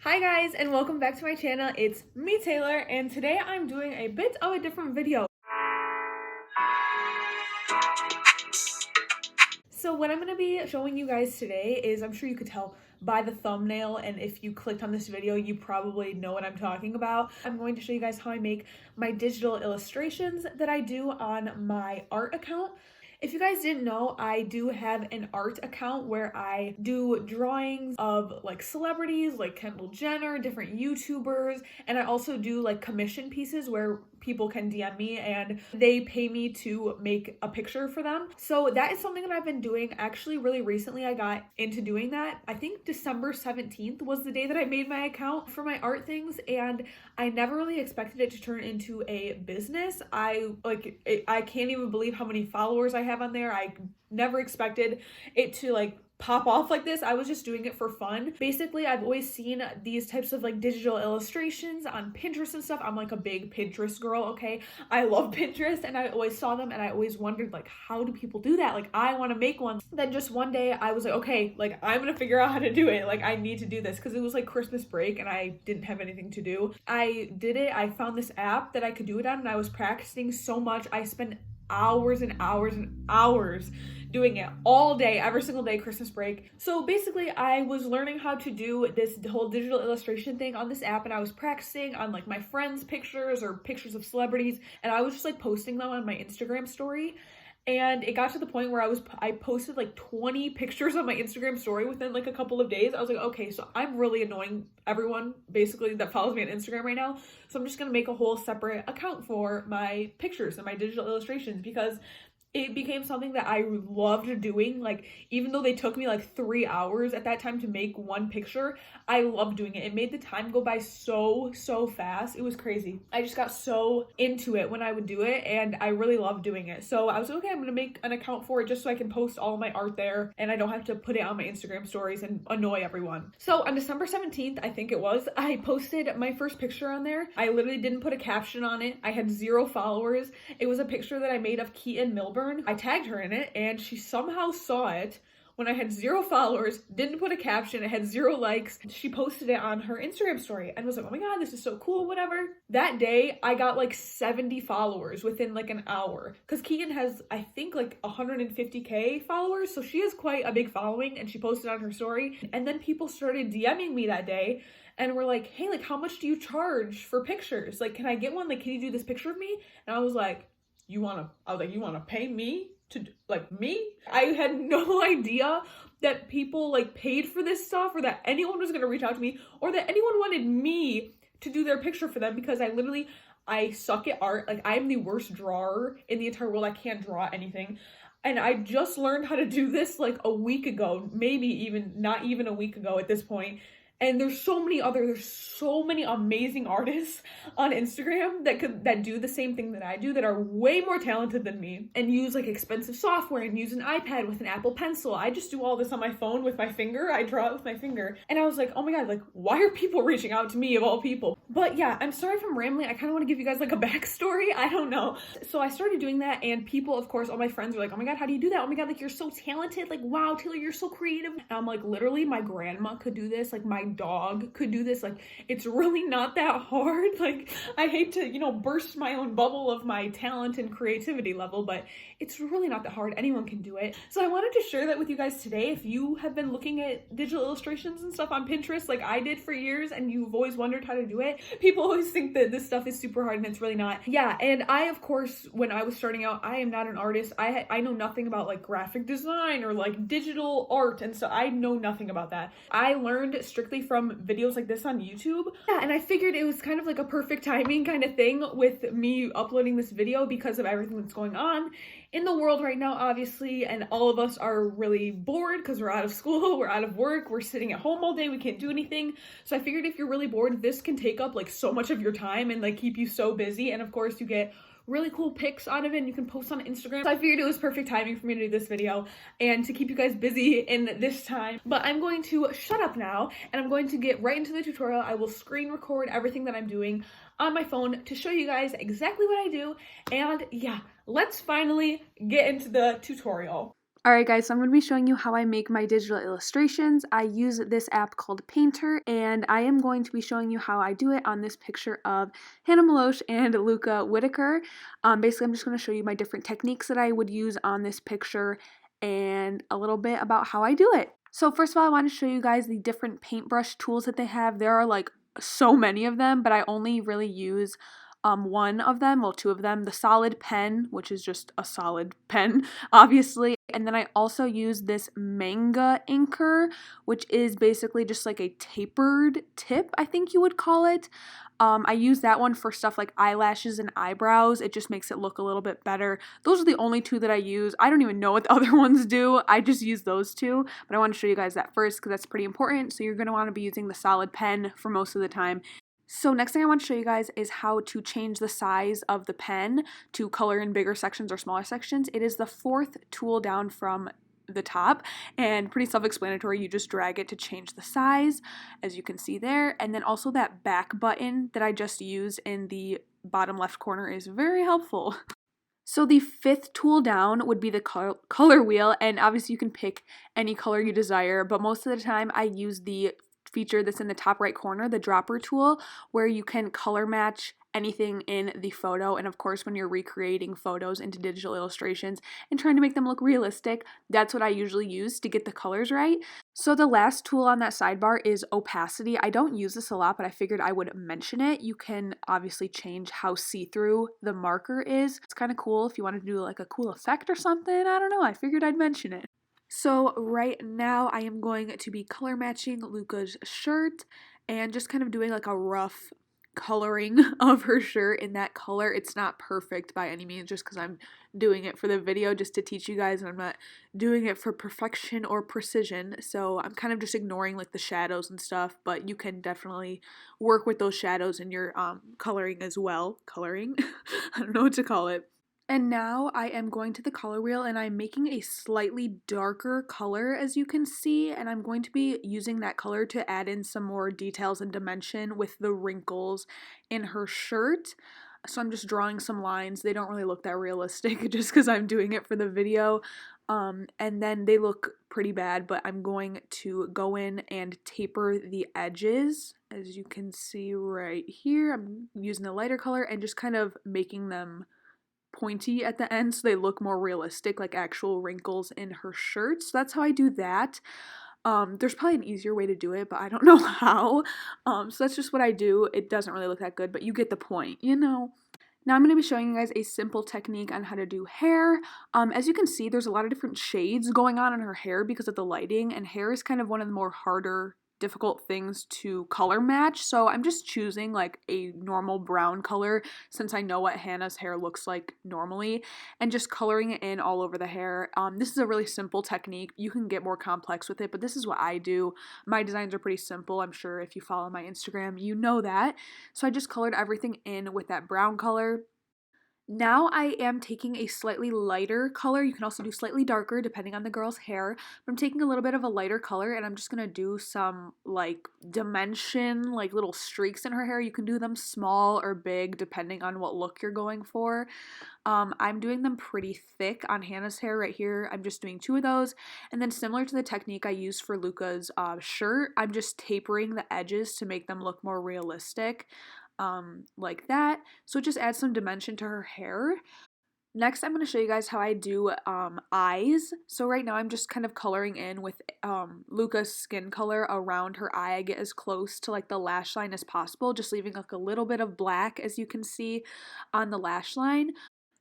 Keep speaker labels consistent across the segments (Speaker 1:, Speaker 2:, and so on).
Speaker 1: Hi guys, and welcome back to my channel. It's me, Taylor, and today I'm doing a bit of a different video. So what I'm going to be showing you guys today is, I'm sure you could tell by the thumbnail, and if you clicked on this video you probably know what I'm talking about. I'm going to show you guys how I make my digital illustrations that I do on my art account. If you guys didn't know, I do have an art account where I do drawings of like celebrities like Kendall Jenner, different YouTubers, and I also do like commission pieces where people can DM me and they pay me to make a picture for them. So that is something that I've been doing. Actually, really recently I got into doing that. I think December 17th was the day that I made my account for my art things, and I never really expected it to turn into a business. I can't even believe how many followers I have on there. I never expected it to like pop off like this. I was just doing it for fun. Basically, I've always seen these types of like digital illustrations on Pinterest and stuff. I'm like a big Pinterest girl, okay? I love Pinterest, and I always saw them and I always wondered like, how do people do that? Like, I want to make one. Then just one day I was like, okay, like I'm gonna figure out how to do it. Like, I need to do this, because it was like Christmas break and I didn't have anything to do. I did it. I found this app that I could do it on, and I was practicing so much. I spent hours and hours and hours doing it all day, every single day, Christmas break. So basically I was learning how to do this whole digital illustration thing on this app, and I was practicing on like my friends' pictures or pictures of celebrities, and I was just like posting them on my Instagram story. And it got to the point where I posted like 20 pictures on my Instagram story within like a couple of days. I was like, okay, so I'm really annoying everyone basically that follows me on Instagram right now. So I'm just gonna make a whole separate account for my pictures and my digital illustrations, because it became something that I loved doing. Like, even though they took me like 3 hours at that time to make one picture, I loved doing it. It made the time go by so fast. It was crazy. I just got so into it when I would do it, and I really loved doing it. So I was like, okay, I'm gonna make an account for it just so I can post all of my art there, and I don't have to put it on my Instagram stories and annoy everyone. So on December 17th, I think it was, I posted my first picture on there. I literally didn't put a caption on it. I had 0 followers. It was a picture that I made of Keaton Milburn. I tagged her in it, and she somehow saw it when I had 0 followers, didn't put a caption, it had 0 likes. She posted it on her Instagram story and was like, oh my god, this is so cool, whatever. That day, I got like 70 followers within like an hour, because Keaton has, I think, like 150K followers, so she has quite a big following, and she posted on her story. And then people started DMing me that day and were like, hey, like, how much do you charge for pictures? Like, can I get one? Like, can you do this picture of me? And I was like, you wanna pay me to, like, me? I had no idea that people like paid for this stuff, or that anyone was gonna reach out to me, or that anyone wanted me to do their picture for them, because I suck at art. Like, I'm the worst drawer in the entire world. I can't draw anything. And I just learned how to do this like a week ago, maybe even not even a week ago at this point. And there's so many amazing artists on Instagram that do the same thing that I do, that are way more talented than me, and use like expensive software and use an iPad with an Apple Pencil. I just do all this on my phone with my finger. I draw it with my finger. And I was like, oh my god, like, why are people reaching out to me of all people? But yeah, I'm sorry if I'm rambling. I kind of want to give you guys like a backstory. I don't know. So I started doing that, and people, of course, all my friends were like, oh my god, how do you do that? Oh my god, like, you're so talented. Like, wow, Taylor, you're so creative. And I'm like, literally, my grandma could do this. Like, my dog could do this. Like, it's really not that hard. Like, I hate to, burst my own bubble of my talent and creativity level, but it's really not that hard. Anyone can do it. So I wanted to share that with you guys today. If you have been looking at digital illustrations and stuff on Pinterest like I did for years, and you've always wondered how to do it, people always think that this stuff is super hard, and it's really not. Yeah, and I, of course, when I was starting out, I am not an artist. I know nothing about like graphic design or like digital art, and so I know nothing about that. I learned strictly from videos like this on YouTube. Yeah, and I figured it was kind of like a perfect timing kind of thing with me uploading this video, because of everything that's going on in the world right now, obviously, and all of us are really bored because we're out of school, we're out of work, we're sitting at home all day, we can't do anything. So I figured if you're really bored, this can take up like so much of your time and like keep you so busy, and of course you get really cool pics out of it and you can post on Instagram. So I figured it was perfect timing for me to do this video and to keep you guys busy in this time. But I'm going to shut up now, and I'm going to get right into the tutorial. I will screen record everything that I'm doing on my phone to show you guys exactly what I do. And yeah, let's finally get into the tutorial. Alright guys, so I'm going to be showing you how I make my digital illustrations. I use this app called Painter, and I am going to be showing you how I do it on this picture of Hannah Maloche and Luca Whitaker. Basically, I'm just going to show you my different techniques that I would use on this picture and a little bit about how I do it. So first of all, I want to show you guys the different paintbrush tools that they have. There are like so many of them, but I only really use one of them, well, two of them, the solid pen, which is just a solid pen, obviously. And then I also use this manga inker, which is basically just like a tapered tip, I think you would call it. I use that one for stuff like eyelashes and eyebrows. It just makes it look a little bit better. Those are the only two that I use. I don't even know what the other ones do. I just use those two, but I want to show you guys that first because that's pretty important. So you're going to want to be using the solid pen for most of the time. So next thing I want to show you guys is how to change the size of the pen to color in bigger sections or smaller sections. It is the fourth tool down from the top and pretty self-explanatory. You just drag it to change the size, as you can see there. And then also that back button that I just used in the bottom left corner is very helpful. So the fifth tool down would be the color wheel, and obviously you can pick any color you desire, but most of the time I use the feature that's in the top right corner, the dropper tool, where you can color match anything in the photo. And of course, when you're recreating photos into digital illustrations and trying to make them look realistic, that's what I usually use to get the colors right. So the last tool on that sidebar is opacity. I don't use this a lot, but I figured I would mention it. You can obviously change how see-through the marker is. It's kind of cool if you want to do like a cool effect or something. I don't know. I figured I'd mention it. So right now I am going to be color matching Luca's shirt and just kind of doing like a rough coloring of her shirt in that color. It's not perfect by any means just because I'm doing it for the video just to teach you guys, and I'm not doing it for perfection or precision. So I'm kind of just ignoring like the shadows and stuff, but you can definitely work with those shadows in your coloring as well. Coloring? I don't know what to call it. And now I am going to the color wheel and I'm making a slightly darker color, as you can see, and I'm going to be using that color to add in some more details and dimension with the wrinkles in her shirt. So I'm just drawing some lines. They don't really look that realistic just because I'm doing it for the video. And then they look pretty bad, but I'm going to go in and taper the edges. As you can see right here, I'm using a lighter color and just kind of making them pointy at the end so they look more realistic, like actual wrinkles in her shirt. So that's how I do that. There's probably an easier way to do it, but I don't know how. So that's just what I do. It doesn't really look that good, but you get the point, you know. Now I'm going to be showing you guys a simple technique on how to do hair. As you can see, there's a lot of different shades going on in her hair because of the lighting, and hair is kind of one of the more harder, difficult things to color match. So I'm just choosing like a normal brown color since I know what Hannah's hair looks like normally, and just coloring it in all over the hair. This is a really simple technique. You can get more complex with it, but this is what I do. My designs are pretty simple. I'm sure if you follow my Instagram, you know that. So I just colored everything in with that brown color. Now I am taking a slightly lighter color. You can also do slightly darker depending on the girl's hair. But I'm taking a little bit of a lighter color and I'm just going to do some like dimension, like little streaks in her hair. You can do them small or big depending on what look you're going for. I'm doing them pretty thick on Hannah's hair right here. I'm just doing two of those. And then similar to the technique I used for Luca's shirt, I'm just tapering the edges to make them look more realistic. Like that. So it just adds some dimension to her hair. Next, I'm going to show you guys how I do eyes. So right now I'm just kind of coloring in with Luca's skin color around her eye. I get as close to like the lash line as possible, just leaving like a little bit of black, as you can see on the lash line.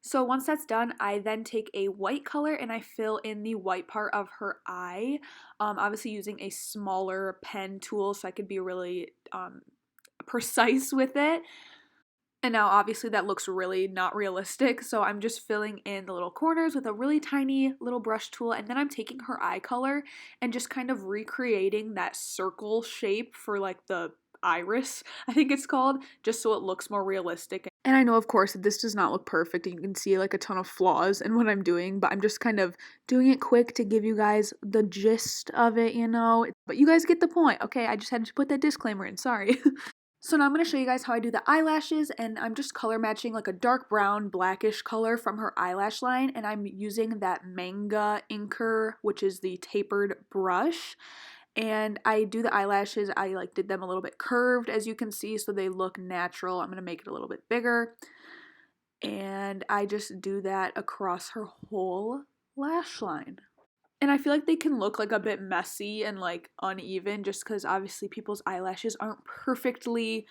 Speaker 1: So once that's done, I then take a white color and I fill in the white part of her eye, obviously using a smaller pen tool so I could be really precise with it. And now obviously that looks really not realistic, so I'm just filling in the little corners with a really tiny little brush tool, and then I'm taking her eye color and just kind of recreating that circle shape for like the iris, I think it's called, just so it looks more realistic. And I know, of course, that this does not look perfect and you can see like a ton of flaws in what I'm doing, but I'm just kind of doing it quick to give you guys the gist of it, you know. But you guys get the point, okay? I just had to put that disclaimer in, sorry. So now I'm going to show you guys how I do the eyelashes, and I'm just color matching like a dark brown blackish color from her eyelash line, and I'm using that manga inker, which is the tapered brush. And I do the eyelashes, I like did them a little bit curved, as you can see, so they look natural. I'm going to make it a little bit bigger, and I just do that across her whole lash line. And I feel like they can look like a bit messy and like uneven just because obviously people's eyelashes aren't perfectly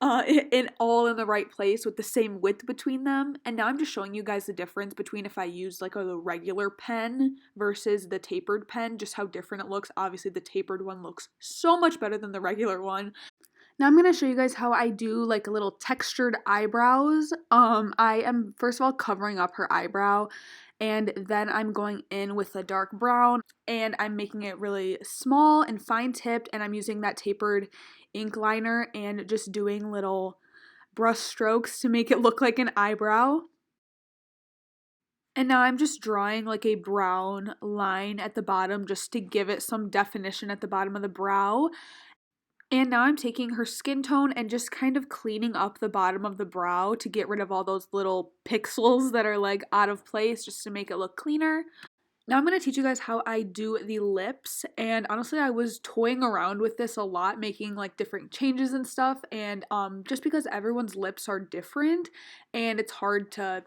Speaker 1: in the right place with the same width between them. And now I'm just showing you guys the difference between if I use like a regular pen versus the tapered pen, just how different it looks. Obviously the tapered one looks so much better than the regular one. Now I'm going to show you guys how I do like a little textured eyebrows. I am first of all covering up her eyebrow, and then I'm going in with a dark brown and I'm making it really small and fine tipped, and I'm using that tapered ink liner and just doing little brush strokes to make it look like an eyebrow. And now I'm just drawing like a brown line at the bottom just to give it some definition at the bottom of the brow. And now I'm taking her skin tone and just kind of cleaning up the bottom of the brow to get rid of all those little pixels that are like out of place, just to make it look cleaner. Now I'm going to teach you guys how I do the lips, and honestly I was toying around with this a lot, making like different changes and stuff, and just because everyone's lips are different and it's hard to,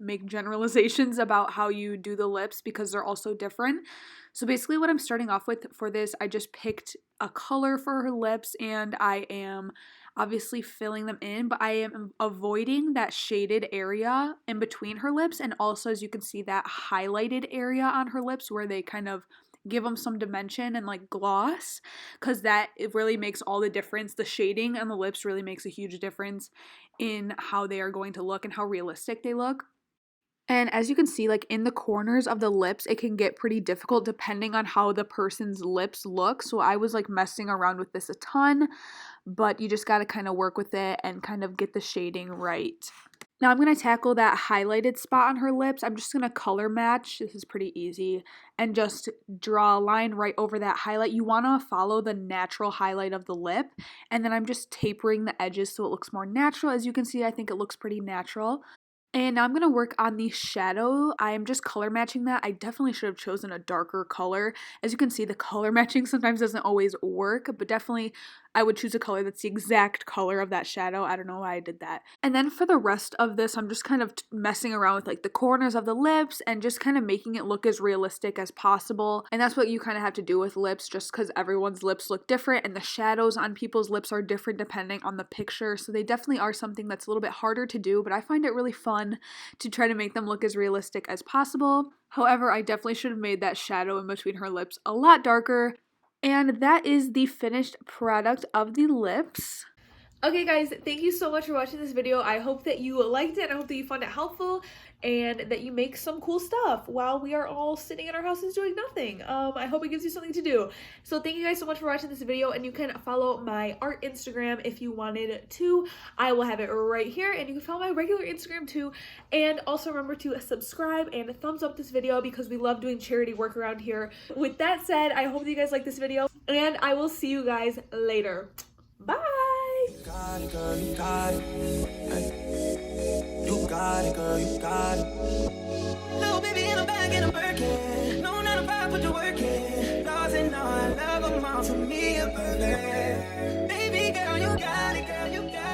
Speaker 1: make generalizations about how you do the lips because they're also different. So basically what I'm starting off with for this, I just picked a color for her lips and I am obviously filling them in, but I am avoiding that shaded area in between her lips, and also, as you can see, that highlighted area on her lips where they kind of give them some dimension and like gloss, because it really makes all the difference. The shading on the lips really makes a huge difference in how they are going to look and how realistic they look. And as you can see, like in the corners of the lips, it can get pretty difficult depending on how the person's lips look. So I was like messing around with this a ton, but you just got to kind of work with it and kind of get the shading right. Now I'm going to tackle that highlighted spot on her lips. I'm just going to color match. This is pretty easy. And just draw a line right over that highlight. You want to follow the natural highlight of the lip. And then I'm just tapering the edges so it looks more natural. As you can see, I think it looks pretty natural. And now I'm going to work on the shadow. I am just color matching that. I definitely should have chosen a darker color. As you can see, the color matching sometimes doesn't always work, but definitely I would choose a color that's the exact color of that shadow. I don't know why I did that. And then for the rest of this, I'm just kind of messing around with like the corners of the lips and just kind of making it look as realistic as possible. And that's what you kind of have to do with lips, just because everyone's lips look different and the shadows on people's lips are different depending on the picture. So they definitely are something that's a little bit harder to do, but I find it really fun to try to make them look as realistic as possible. However, I definitely should have made that shadow in between her lips a lot darker. And that is the finished product of the lips. Okay guys, thank you so much for watching this video. I hope that you liked it. I hope that you found it helpful and that you make some cool stuff while we are all sitting in our houses doing nothing. I hope it gives you something to do. So thank you guys so much for watching this video, and you can follow my art Instagram if you wanted to. I will have it right here, and you can follow my regular Instagram too. And also remember to subscribe and thumbs up this video because we love doing charity work around here. With that said, I hope that you guys like this video, and I will see you guys later. Bye!
Speaker 2: You got it, girl, you got it. Hey. You got it, girl, you got it. Little baby in the bag and I'm working. No, not a vibe, put the work in. Lost and all, I love them all, for me a burden. Baby girl, you got it, girl, you got it.